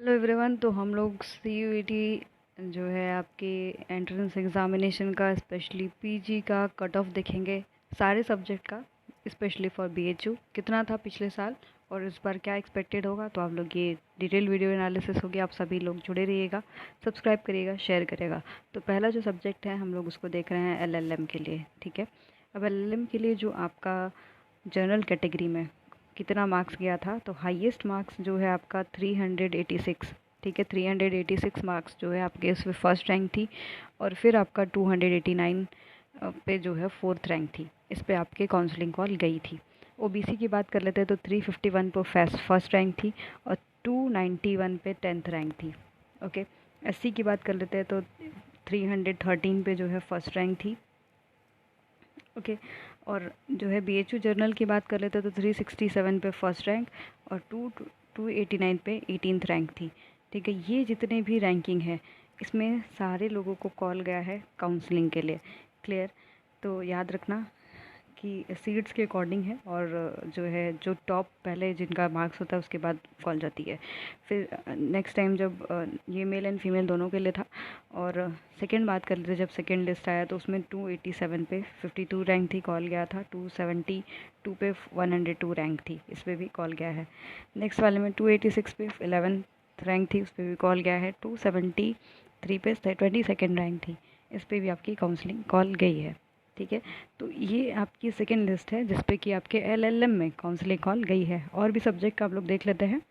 Hello everyone. तो हम लोग सी जो है आपके एंट्रेंस एग्जामिनेशन का, स्पेशली पीजी का कट ऑफ देखेंगे सारे सब्जेक्ट का, स्पेशली फॉर बीएचयू कितना था पिछले साल और इस बार क्या एक्सपेक्टेड होगा। तो आप लोग ये डिटेल वीडियो एनालिसिस होगी, आप सभी लोग जुड़े रहिएगा, सब्सक्राइब करिएगा, शेयर करिएगा। तो पहला जो सब्जेक्ट है हम लोग उसको देख रहे हैं एलएलएम के लिए, ठीक है। अब एलएलएम के लिए जो आपका जनरल कैटेगरी में कितना मार्क्स गया था, तो हाईएस्ट मार्क्स जो है आपका 386, ठीक है। 386 मार्क्स जो है आपके इसमें फर्स्ट रैंक थी, और फिर आपका 289 पे जो है फोर्थ रैंक थी। इस पे आपके काउंसलिंग कॉल गई थी। ओबीसी की बात कर लेते हैं तो 351 पे फर्स्ट रैंक थी और 291 पे 10th रैंक थी, ओके। एससी की बात कर लेते हैं तो 313 पे जो है फर्स्ट रैंक थी, ओके। और जो है बीएचयू जर्नल की बात कर लेते हैं तो 367 पे फर्स्ट रैंक और 289 पे 18th रैंक थी, ठीक है। ये जितने भी रैंकिंग है इसमें सारे लोगों को कॉल गया है काउंसलिंग के लिए, क्लियर। तो याद रखना कि सीट्स के अकॉर्डिंग है, और जो है जो टॉप पहले जिनका मार्क्स होता है उसके बाद कॉल जाती है। फिर नेक्स्ट टाइम जब ये मेल एंड फीमेल दोनों के लिए था, और सेकंड बात कर लेते जब सेकंड लिस्ट आया तो उसमें 287 पे 52 रैंक थी, कॉल गया था। 272 पे 102 रैंक थी, इस पर भी कॉल गया है। नेक्स्ट वाले में 286 पे 11th रैंक थी, उस पर भी कॉल गया है। 273 पे 22nd रैंक थी, इस पर भी आपकी काउंसलिंग कॉल गई है, ठीक है। तो ये आपकी सेकेंड लिस्ट है जिसपे कि आपके एलएलएम में काउंसलिंग कॉल गई है। और भी सब्जेक्ट का आप लोग देख लेते हैं।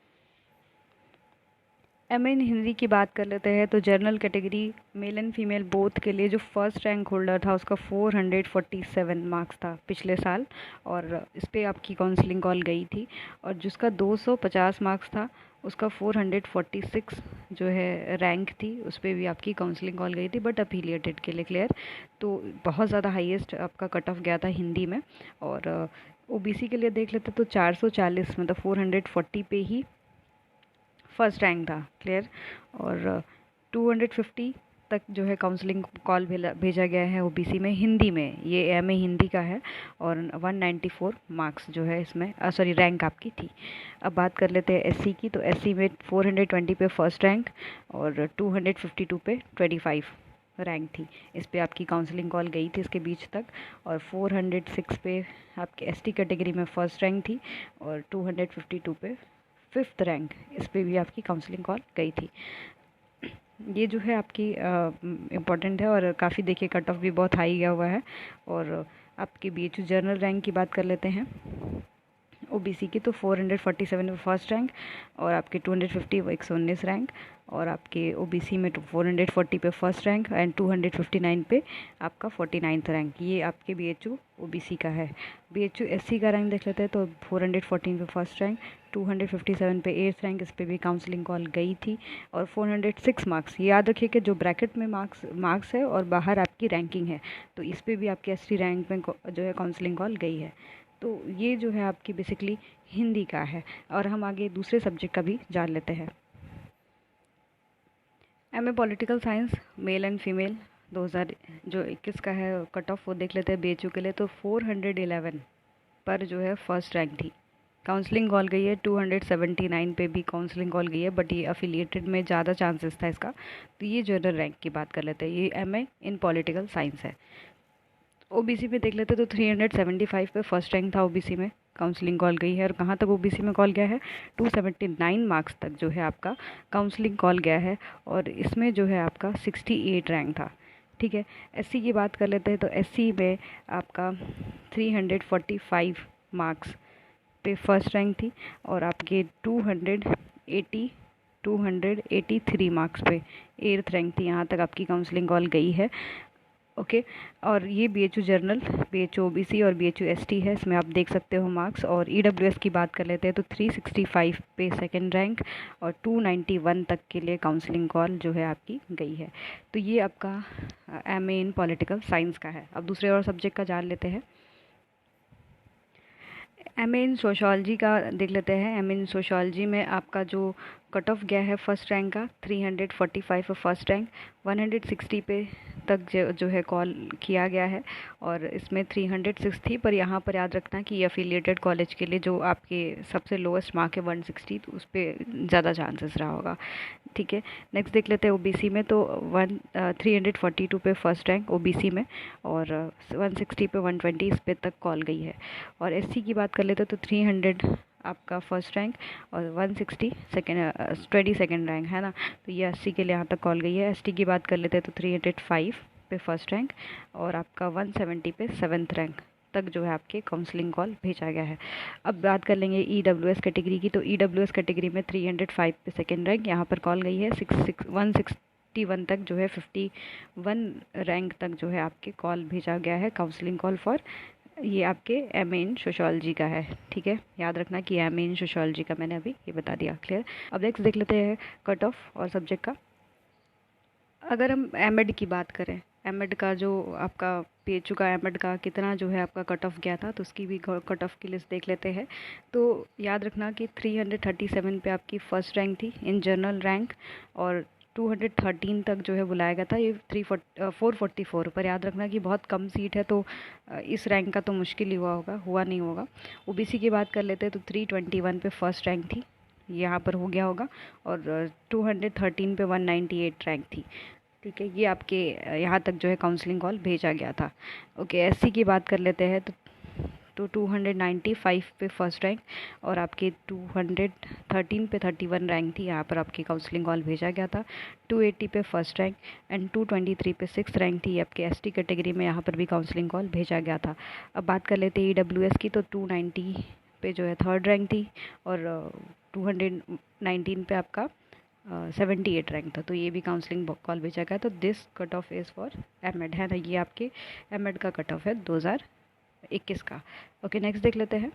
एमए इन हिंदी की बात कर लेते हैं तो general category male and female both के लिए जो फर्स्ट रैंक होल्डर था उसका 447 मार्क्स था पिछले साल, और इस पर आपकी काउंसलिंग कॉल गई थी। और जिसका 250 मार्क्स था उसका 446 जो है रैंक थी, उस पर भी आपकी काउंसलिंग कॉल गई थी, बट अफिलिएटेड के लिए, क्लियर। तो बहुत ज़्यादा हाईएस्ट आपका कट ऑफ गया था हिंदी में। और ओबीसी के लिए देख लेते तो 440 मतलब 440 पे ही फर्स्ट रैंक था, क्लियर। और 250 तक जो है काउंसलिंग कॉल भेजा गया है ओबीसी में हिंदी में, ये एमए हिंदी का है। और 194 मार्क्स जो है इसमें सॉरी रैंक आपकी थी। अब बात कर लेते हैं एससी की, तो एससी में 420 पे फर्स्ट रैंक और 252 पे 25 रैंक थी, इस पे आपकी काउंसलिंग कॉल गई थी इसके बीच तक। और 406 पे आपके एसटी कैटेगरी में फर्स्ट रैंक थी, और 252 पे फिफ्थ रैंक, इस पे भी आपकी काउंसलिंग कॉल गई थी। ये जो है आपकी इम्पॉर्टेंट है, और काफ़ी देखिए कट ऑफ भी बहुत हाई गया हुआ है। और आपके बीएचयू जर्नल रैंक की बात कर लेते हैं ओबीसी की, तो 447 पे फर्स्ट रैंक और आपके 250 वो 119 रैंक। और आपके ओबीसी में 440 पे फर्स्ट रैंक एंड 259 पे आपका 49th रैंक, ये आपके बीएचयू ओबीसी का है। बीएचयू एससी का रैंक देख लेते हैं तो 414 पे फर्स्ट रैंक, 257 पे 8th रैंक, इस पे भी काउंसलिंग कॉल गई थी। और 406 मार्क्स, ये याद रखिए कि जो ब्रैकेट में मार्क्स है और बाहर आपकी रैंकिंग है, तो इस पे भी आपकी एसटी रैंक में जो है काउंसलिंग कॉल गई है। तो ये जो है आपकी बेसिकली हिंदी का है। और हम आगे दूसरे सब्जेक्ट का भी जान लेते हैं। MA political science male and female 2021 का है कट ऑफ, वो देख लेते हैं बीएचयू के लिए। तो 411 पर जो है फर्स्ट रैंक थी, काउंसलिंग कॉल गई है। 279 पे भी काउंसलिंग कॉल गई है, बट ये अफिलिएटेड में ज़्यादा चांसेस था इसका। तो ये जनरल रैंक की बात कर लेते हैं, ये एमए इन पॉलिटिकल साइंस है। ओबीसी में देख लेते तो 375 पे फर्स्ट रैंक था ओबीसी में, काउंसलिंग कॉल गई है। और कहाँ तक ओबीसी में कॉल गया है, 279 मार्क्स तक जो है आपका काउंसलिंग कॉल गया है, और इसमें जो है आपका 68 रैंक था, ठीक है। एससी की बात कर लेते हैं तो एससी में आपका 345 मार्क्स पे फर्स्ट रैंक थी, और आपके 283 मार्क्स पे 8th रैंक थी, यहाँ तक आपकी काउंसलिंग कॉल गई है, ओके। और ये बीएचयू जर्नल, बीएचयू ओबीसी और बीएचयू एसटी है, इसमें आप देख सकते हो मार्क्स। और ईडब्ल्यूएस की बात कर लेते हैं तो 365 पे सेकंड रैंक और 291 तक के लिए काउंसलिंग कॉल जो है आपकी गई है। तो ये आपका एमए इन पॉलिटिकल साइंस का है। अब दूसरे और सब्जेक्ट का जान लेते हैं। एमए इन सोशोलॉजी का देख लेते हैं। एमए इन सोशोलॉजी में आपका जो कट ऑफ गया है फर्स्ट रैंक का 345 है फर्स्ट रैंक, 160 पे तक जो है कॉल किया गया है और इसमें 306 थी। पर यहाँ पर याद रखना कि ये अफिलिएटेड कॉलेज के लिए जो आपके सबसे लोएस्ट मार्क है 160, तो उस पर ज़्यादा चांसेस रहा होगा। ठीक है, नेक्स्ट देख लेते हैं ओबीसी में। तो 342 पे फर्स्ट रैंक ओबीसी में और 160 पे 120 इस पे तक कॉल गई है। और एससी की बात कर लेते हैं तो 300 आपका फर्स्ट रैंक और 160 सेकेंड 22nd रैंक है ना, तो ये 80 के लिए यहाँ तक कॉल गई है। एसटी की बात कर लेते हैं तो 305 पे फर्स्ट रैंक और आपका 170 पे 7th रैंक तक जो है आपके काउंसलिंग कॉल भेजा गया है। अब बात कर लेंगे ईडब्ल्यूएस कैटेगरी की। तो ईडब्ल्यूएस कैटेगरी में 305 पे सेकेंड रैंक यहाँ पर कॉल गई है। 161 तक जो है 51 रैंक तक जो है आपके कॉल भेजा गया है काउंसलिंग कॉल फॉर, ये आपके एमए इन सोशियोलॉजी का है। ठीक है, याद रखना कि एमए इन सोशियोलॉजी का मैंने अभी ये बता दिया। क्लियर। अब नेक्स्ट देख लेते हैं कट ऑफ और सब्जेक्ट का। अगर हम एमएड की बात करें, एमएड का जो आपका पीएचयू का एमएड का कितना जो है आपका कट ऑफ गया था, तो उसकी भी कट ऑफ की लिस्ट देख लेते हैं। तो याद रखना कि 337 पे आपकी फर्स्ट रैंक थी इन जनरल रैंक और 213 तक जो है बुलाया गया था, ये 444 पर। याद रखना कि बहुत कम सीट है तो इस रैंक का तो मुश्किल ही हुआ नहीं होगा। ओबीसी की बात कर लेते हैं तो 321 पे फर्स्ट रैंक थी, यहाँ पर हो गया होगा और 213 पे 198 रैंक थी। ठीक है, ये आपके यहाँ तक जो है काउंसलिंग कॉल भेजा गया था। ओके, एससी की बात कर लेते हैं तो 295 पे फर्स्ट रैंक और आपके 213 पे 31 रैंक थी, यहाँ पर आपकी काउंसलिंग कॉल भेजा गया था। 280 पे फर्स्ट रैंक एंड 223 पे 6th रैंक थी आपके एसटी कैटेगरी में, यहाँ पर भी काउंसलिंग कॉल भेजा गया था। अब बात कर लेते हैं ईडब्ल्यूएस की। तो 290 पे जो है थर्ड रैंक थी और 219 पे आपका 78 रैंक था, तो ये भी काउंसलिंग कॉल भेजा गया। तो this cut off is for MEd है ना, ये आपके एमएड का कट ऑफ है 2021 का। ओके, नेक्स्ट देख लेते हैं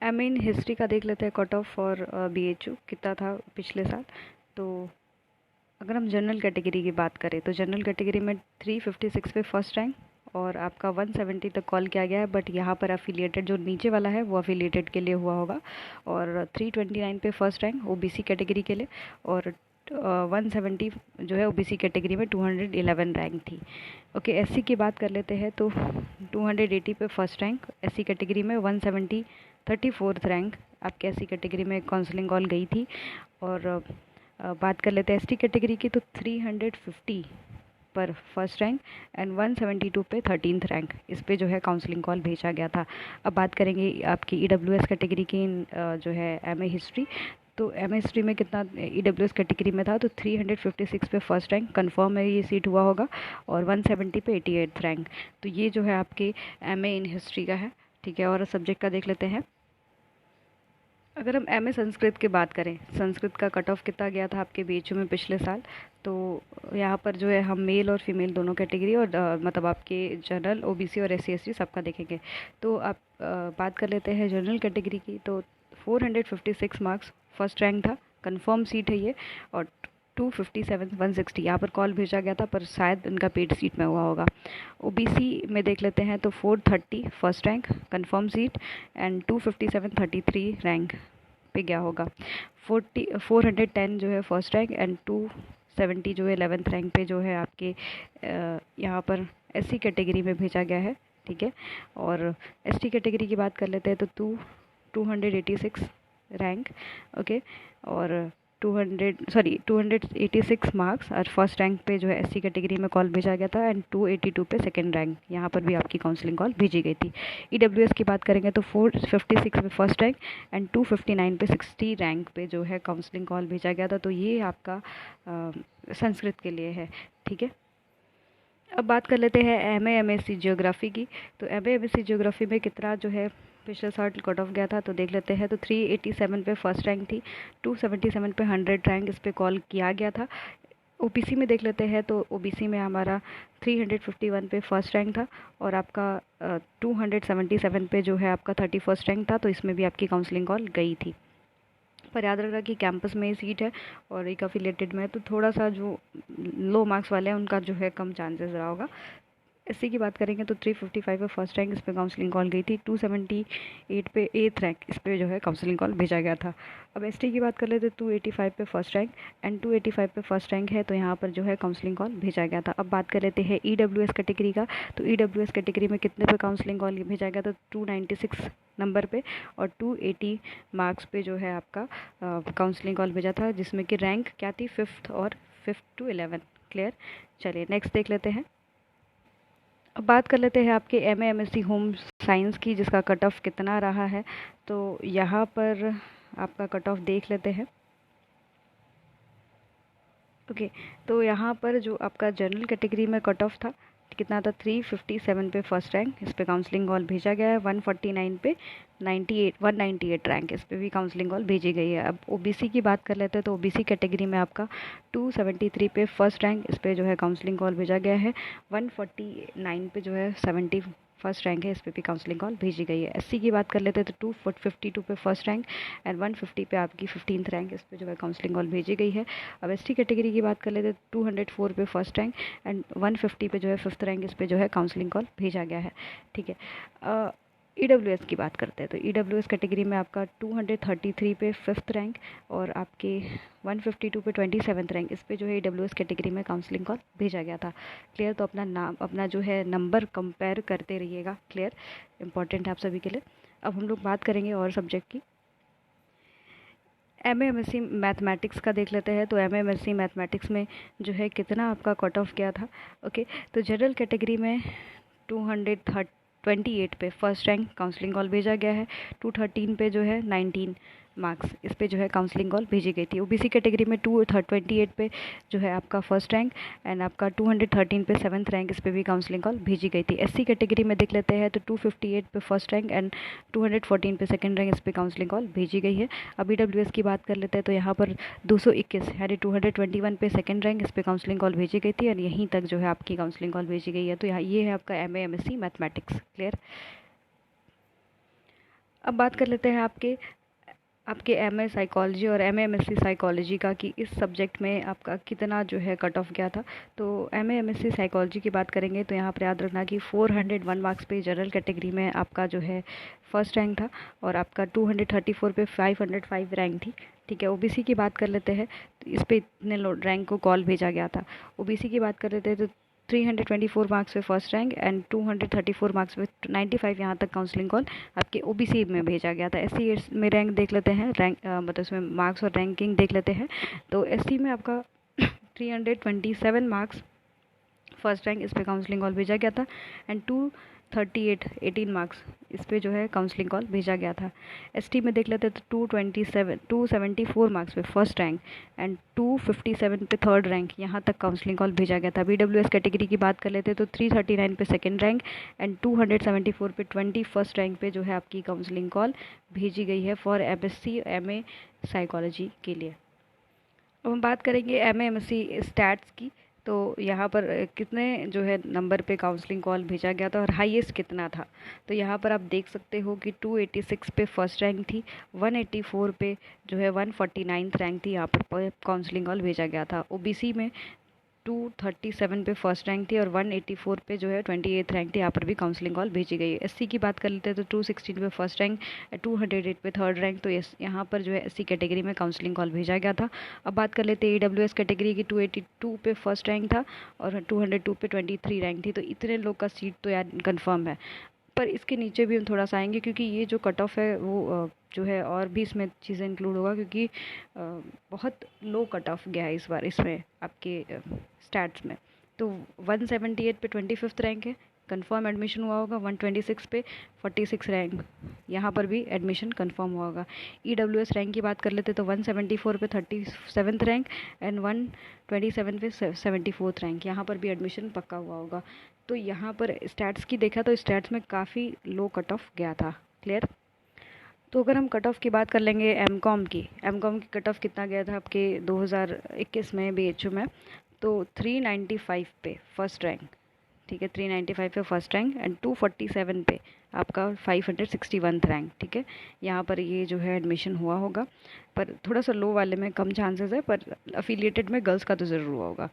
एमए इन हिस्ट्री का। देख लेते हैं कट ऑफ फॉर बीएचयू कितना था पिछले साल। तो अगर हम जनरल कैटेगरी की बात करें तो जनरल कैटेगरी में 356 पे फर्स्ट रैंक और आपका 170 तक कॉल किया गया है। बट यहाँ पर अफिलिएटेड जो नीचे वाला है वो अफिलिएटेड के लिए हुआ होगा और 329 पे फर्स्ट रैंक ओबीसी कैटेगरी के लिए और 170 जो है ओबीसी कैटेगरी में 211 रैंक थी। ओके, एससी की बात कर लेते हैं तो 280 पे फर्स्ट रैंक एससी कैटेगरी में, 170 34th रैंक आपके एससी कैटेगरी में काउंसलिंग कॉल गई थी। और बात कर लेते हैं एसटी कैटेगरी की। तो 350 पर फर्स्ट रैंक एंड 172 पे 13th रैंक, इस पे जो है काउंसलिंग कॉल भेजा गया था। अब बात करेंगे आपकी ईडब्ल्यूएस कैटेगरी की जो है एमए हिस्ट्री। तो एमए हिस्ट्री में कितना ईडब्ल्यूएस कैटेगरी में था, तो 356 पे फर्स्ट रैंक कंफर्म है, ये सीट हुआ होगा और 170 पे 88th रैंक। तो ये जो है आपके एमए इन हिस्ट्री का है। ठीक है, और सब्जेक्ट का देख लेते हैं। अगर हम एमए संस्कृत की बात करें, संस्कृत का कट ऑफ कितना गया था आपके बीएचयू में पिछले साल, तो यहाँ पर जो है हम मेल और फीमेल दोनों कैटेगरी और मतलब आपके जनरल ओबीसी और एससी एसटी सबका देखेंगे। तो आप बात कर लेते हैं जनरल कैटेगरी की। तो 456 मार्क्स फर्स्ट रैंक था, कंफर्म सीट है ये और 257 160 यहाँ पर कॉल भेजा गया था, पर शायद उनका पेड सीट में हुआ होगा। ओबीसी में देख लेते हैं तो 430 first rank confirm seat and 257 33 rank पे गया होगा। 410 जो है फर्स्ट रैंक एंड 270 जो है 11th रैंक पे जो है आपके यहाँ पर एससी कैटेगरी में भेजा गया है। ठीक है, और एसटी कैटेगरी की बात कर लेते हैं तो 286 रैंक। ओके, और 286 मार्क्स और फर्स्ट रैंक पे जो है एससी कैटेगरी में कॉल भेजा गया था एंड 282 पे सेकंड रैंक, यहाँ पर भी आपकी काउंसलिंग कॉल भेजी गई थी। ईडब्ल्यूएस की बात करेंगे तो 456 पे फर्स्ट रैंक एंड 259 पे 60 रैंक पे जो है काउंसलिंग कॉल भेजा गया था। तो ये आपका संस्कृत के लिए है। ठीक है, अब बात कर लेते हैं एमए एमएससी जियोग्राफी की। तो एमए एमएससी जियोग्राफी में कितना जो है पिछले साल कट ऑफ गया था, तो देख लेते हैं। तो 387 पे फर्स्ट रैंक थी, 277 पे 100 रैंक इस पे कॉल किया गया था। ओबीसी में देख लेते हैं तो ओबीसी में हमारा 351 पे फर्स्ट रैंक था और आपका 277 पे जो है आपका 31st रैंक था, तो इसमें भी आपकी काउंसलिंग कॉल गई थी। पर याद रखना कि कैंपस में ही सीट है और एक अफिलेटेड में है, तो थोड़ा सा जो लो मार्क्स वाले हैं उनका जो है कम चांसेस रहा होगा। एससी की बात करेंगे तो 355 पे फर्स्ट रैंक, इस पे काउंसलिंग कॉल गई थी। 278 पे 8th रैंक, इस पे जो है काउंसलिंग कॉल भेजा गया था। अब एसटी की बात कर लेते 285 पे फर्स्ट रैंक एंड 285 पे फर्स्ट रैंक है, तो यहाँ पर जो है काउंसलिंग कॉल भेजा गया था। अब बात कर लेते हैं ईडब्ल्यूएस कैटेगरी का, तो ईडब्ल्यूएस कैटेगरी में कितने पे काउंसलिंग कॉल भेजा गया था? 296 नंबर पे और 280 मार्क्स पे जो है आपका काउंसलिंग कॉल भेजा था, जिसमें कि रैंक क्या थी? 5th और 5th to 11th। क्लियर। चलिए नेक्स्ट देख लेते हैं। अब बात कर लेते हैं आपके एमए एमएससी होम साइंस की, जिसका कट ऑफ कितना रहा है। तो यहाँ पर आपका कट ऑफ देख लेते हैं। ओके, तो यहाँ पर जो आपका जनरल कैटेगरी में कट ऑफ था कितना था? 357 पे फर्स्ट रैंक, इस पे काउंसलिंग कॉल भेजा गया है। 149 पे 198 रैंक, इस पे भी काउंसलिंग कॉल भेजी गई है। अब ओबीसी की बात कर लेते हैं, तो ओबीसी कैटेगरी में आपका 273 पे फर्स्ट रैंक, इस पे जो है काउंसलिंग कॉल भेजा गया है। 149 पे जो है 70 फर्स्ट रैंक है, इस पे भी काउंसलिंग कॉल भेजी गई है। एससी की बात कर लेते हैं तो 252 पे फर्स्ट रैंक एंड 150 पे आपकी 15th रैंक, इस पे जो है काउंसलिंग कॉल भेजी गई है। अब एसटी कैटेगरी की बात कर लेते हैं 204 पे फर्स्ट रैंक एंड 150 पे जो है 5th रैंक, इस पे जो है काउंसलिंग कॉल भेजा गया है। ठीक है। ईडब्ल्यूएस की बात करते हैं, तो ईडब्ल्यूएस कैटेगरी में आपका 233 पे 5th रैंक और आपके 152 पे 27th रैंक, इस पे जो है ईडब्ल्यूएस कैटेगरी में काउंसलिंग कॉल भेजा गया था। क्लियर। तो अपना नाम, अपना जो है नंबर कंपेयर करते रहिएगा। क्लियर, इंपॉर्टेंट है आप सभी के लिए। अब हम लोग बात करेंगे और सब्जेक्ट की। एम एमएससी मैथमेटिक्स का देख लेते हैं, तो एम एमएससी मैथमेटिक्स में जो है कितना आपका कट ऑफ गया था। ओके, तो जनरल कैटेगरी में 228 पे फर्स्ट रैंक, काउंसलिंग कॉल भेजा गया है। 213 पे जो है 19 मार्क्स, इस पे जो है काउंसलिंग कॉल भेजी गई थी। ओबीसी कैटेगरी में 228 पे जो है आपका फर्स्ट रैंक एंड आपका 213 पे 7th रैंक, इस पे भी काउंसलिंग कॉल भेजी गई थी। एससी कैटेगरी में देख लेते हैं, तो 258 पे फर्स्ट रैंक एंड 214 पे सेकंड रैंक, इस पे काउंसलिंग कॉल भेजी गई है। अब ईडब्ल्यूएस की बात कर लेते हैं, तो यहाँ पर 221 यानी 221 पे सेकंड रैंक, इस पे काउंसलिंग कॉल भेजी गई थी और यहीं तक जो है आपकी काउंसलिंग कॉल भेजी गई है। तो यहाँ ये है आपका एमए एमएससी मैथमेटिक्स। क्लियर। अब बात कर लेते हैं आपके आपके एमए साइकोलॉजी और एमए एमएससी साइकोलॉजी का, कि इस सब्जेक्ट में आपका कितना जो है कट ऑफ गया था। तो एमए एमएससी साइकोलॉजी की बात करेंगे, तो यहाँ पर याद रखना कि 401 मार्क्स पे जनरल कैटेगरी में आपका जो है फर्स्ट रैंक था और आपका 234 पे 505 रैंक थी। ठीक है। ओबीसी की बात कर लेते हैं, तो इस पे इतने रैंक को कॉल भेजा गया था। ओबीसी की बात कर लेते हैं, तो 324 मार्क्स पे फर्स्ट रैंक एंड 234 मार्क्स पे 95 यहाँ तक काउंसलिंग कॉल आपके ओबीसी में भेजा गया था। एससी में रैंक देख लेते हैं, रैंक मतलब इसमें मार्क्स और रैंकिंग देख लेते हैं। तो एससी में आपका 327 मार्क्स फर्स्ट रैंक, इस पे काउंसलिंग कॉल भेजा गया था एंड 18 मार्क्स, इस पे जो है काउंसलिंग कॉल भेजा गया था। एसटी में देख लेते हैं, तो 274 मार्क्स पे फर्स्ट रैंक एंड 257 पे थर्ड रैंक, यहाँ तक काउंसलिंग कॉल भेजा गया था। बीडब्ल्यूएस कैटेगरी की बात कर लेते हैं, तो 339 पे सेकंड रैंक एंड 274 पे 21st रैंक पे जो है आपकी काउंसलिंग कॉल भेजी गई है फॉर एमएससी एमए साइकोलॉजी के लिए। अब हम बात करेंगे एमए एमएससी स्टैट्स की, तो यहाँ पर कितने जो है नंबर पे काउंसलिंग कॉल भेजा गया था और हाईएस्ट कितना था। तो यहाँ पर आप देख सकते हो कि 286 पे फर्स्ट रैंक थी, 184 पे जो है 149th रैंक थी, यहाँ पर काउंसलिंग कॉल भेजा गया था। ओबीसी में 237 पे फर्स्ट रैंक थी और 184 पे जो है 28th रैंक थी, यहाँ पर भी काउंसलिंग कॉल भेजी गई है। एससी की बात कर लेते हैं, तो 216 पे फर्स्ट रैंक, 208 पे थर्ड रैंक, तो यहाँ पर जो है एससी कैटेगरी में काउंसलिंग कॉल भेजा गया था। अब बात कर लेते हैं ईडब्ल्यूएस कैटेगरी की, 282 पे फर्स्ट रैंक था और 202 पे 23 रैंक थी, तो इतने लोग का सीट तो यार कन्फर्म है। पर इसके नीचे भी हम थोड़ा सा आएंगे, क्योंकि ये जो कट ऑफ है वो जो है और भी इसमें चीज़ें इंक्लूड होगा, क्योंकि बहुत लो कट ऑफ गया है इस बार इसमें आपके स्टैट्स में। तो 178 पे 25th रैंक है, कंफर्म एडमिशन हुआ होगा। 126 पे 46 रैंक, यहाँ पर भी एडमिशन कंफर्म हुआ होगा। ईडब्ल्यूएस रैंक की बात कर लेते तो 174 पे 37th रैंक एंड 127 पे 74th रैंक, यहाँ पर भी एडमिशन पक्का हुआ होगा। तो यहाँ पर स्टैट्स की देखा तो स्टैट्स में काफ़ी लो कट ऑफ गया था। क्लियर। तो अगर हम कट ऑफ की बात कर लेंगे एमकॉम की कट ऑफ कितना गया था आपके 2021 में बीएचयू में, तो 395 पे फर्स्ट रैंक। ठीक है, 395 पे फर्स्ट रैंक एंड 247 पे आपका 561th रैंक। ठीक है, यहाँ पर ये जो है एडमिशन हुआ होगा, पर थोड़ा सा लो वाले में कम चांसेस है, पर अफिलिएटेड में गर्ल्स का तो ज़रूर हुआ होगा।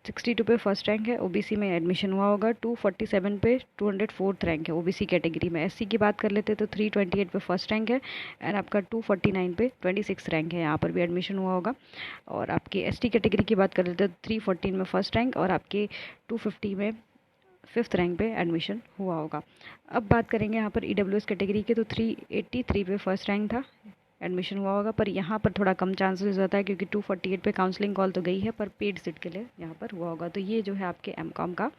262 पे फर्स्ट रैंक है, ओबीसी में एडमिशन हुआ होगा। 247 पे 204th रैंक है ओबीसी कैटेगरी में। एससी की बात कर लेते हैं तो 328 पे फर्स्ट रैंक है एंड आपका 249 पे 26 रैंक है, यहाँ पर भी एडमिशन हुआ होगा। और आपकी एसटी कैटेगरी की बात कर लेते हैं तो 314 में फर्स्ट रैंक और आपके 250 में फिफ्थ रैंक पे एडमिशन हुआ होगा। अब बात करेंगे यहाँ पर ईडब्ल्यूएस कैटेगरी के, तो 383 पे फर्स्ट रैंक था, एडमिशन हुआ होगा। पर यहाँ पर थोड़ा कम चांसेस होता है क्योंकि 248 पे काउंसलिंग कॉल तो गई है, पर पेड सीट के लिए यहाँ पर हुआ होगा। तो ये जो है आपके एमकॉम का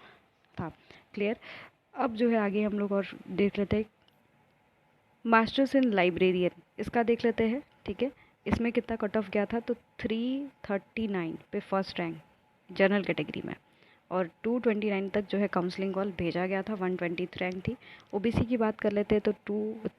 था। क्लियर। अब जो है आगे हम लोग और देख लेते हैं मास्टर्स इन लाइब्रेरियन, इसका देख लेते हैं। ठीक है, इसमें कितना कट ऑफ गया था, तो 339 पे फर्स्ट रैंक जनरल कैटेगरी में और 229 तक जो है काउंसलिंग कॉल भेजा गया था। 120 रैंक थी। ओबीसी की बात कर लेते हैं तो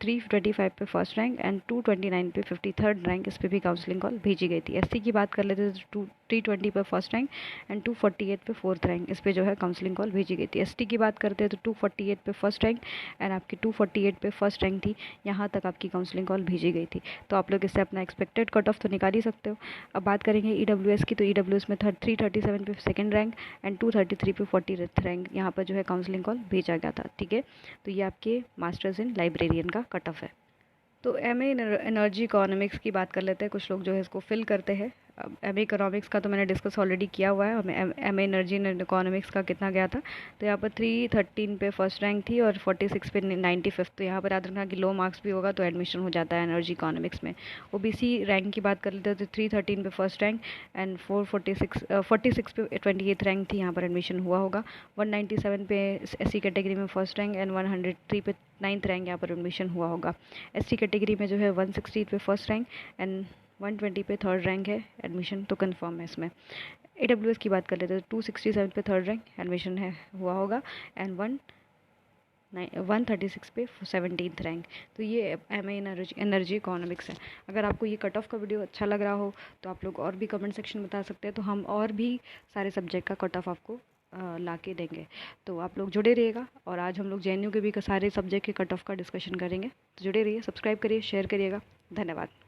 325 पे फर्स्ट रैंक एंड 229 पे 53rd रैंक, इस पर भी काउंसलिंग कॉल भेजी गई थी। एससी की बात कर लेते तो 320 पे फर्स्ट रैंक एंड 248 पे फोर्थ रैंक, इस पर जो है काउंसलिंग कॉल भेजी गई थी। एसटी की बात करते हैं तो 248 पे फर्स्ट रैंक एंड आपकी 248 पे फर्स्ट रैंक थी, यहाँ तक आपकी काउंसलिंग कॉल भेजी गई थी। तो आप लोग इससे अपना एक्सपेक्टेड कट ऑफ तो निकाल ही सकते हो। अब बात करेंगे ईडब्ल्यूएस की, तो ईडब्ल्यूएस में 337 पे सेकेंड रैंक एंड 233 पे 40th रैंक, यहाँ पर जो है काउंसलिंग कॉल भेजा गया था। ठीक है, तो ये आपके मास्टर्स इन लाइब्रेरियन का कट ऑफ है। तो एमए एनर्जी इकोनॉमिक्स की बात कर लेते हैं। कुछ लोग जो है इसको फिल करते हैं। अब एमए इकोनॉमिक्स का तो मैंने डिस्कस ऑलरेडी किया हुआ है। हमें एमए एनर्जी इकोनॉमिक्स का कितना गया था, तो यहाँ पर 313 पे फर्स्ट रैंक थी और 46 पे 95th। तो यहाँ पर याद रखना कि लो मार्क्स भी होगा तो एडमिशन हो जाता है एनर्जी इकोनॉमिक्स में। ओबीसी रैंक की बात कर लेते हैं तो 313 पे फर्स्ट रैंक एंड 46 पे 28th रैंक थी, यहाँ पर एडमिशन हुआ होगा। 197 पे एससी कैटेगरी में फर्स्ट रैंक एंड 103 पे 9th रैंक, यहाँ पर एडमिशन हुआ होगा। एसटी कैटेगरी में जो है 160 पे फर्स्ट रैंक एंड 120 पे थर्ड रैंक है, एडमिशन तो कंफर्म है इसमें। एडब्ल्यूएस की बात कर लेते हैं तो 267 पे थर्ड रैंक एडमिशन है हुआ होगा एंड 136 पे 17th रैंक। तो ये एमए एनर्जी इकोनॉमिक्स है। अगर आपको ये कट ऑफ का वीडियो अच्छा लग रहा हो तो आप लोग और भी कमेंट सेक्शन में बता सकते हैं, तो हम और भी सारे सब्जेक्ट का कट ऑफ आपको ला के देंगे। तो आप लोग जुड़े रहिएगा और आज हम लोग जेएनयू के भी सारे सब्जेक्ट के कट ऑफ का डिस्कशन करेंगे। तो जुड़े रहिए, सब्सक्राइब करिए, शेयर करिएगा। धन्यवाद।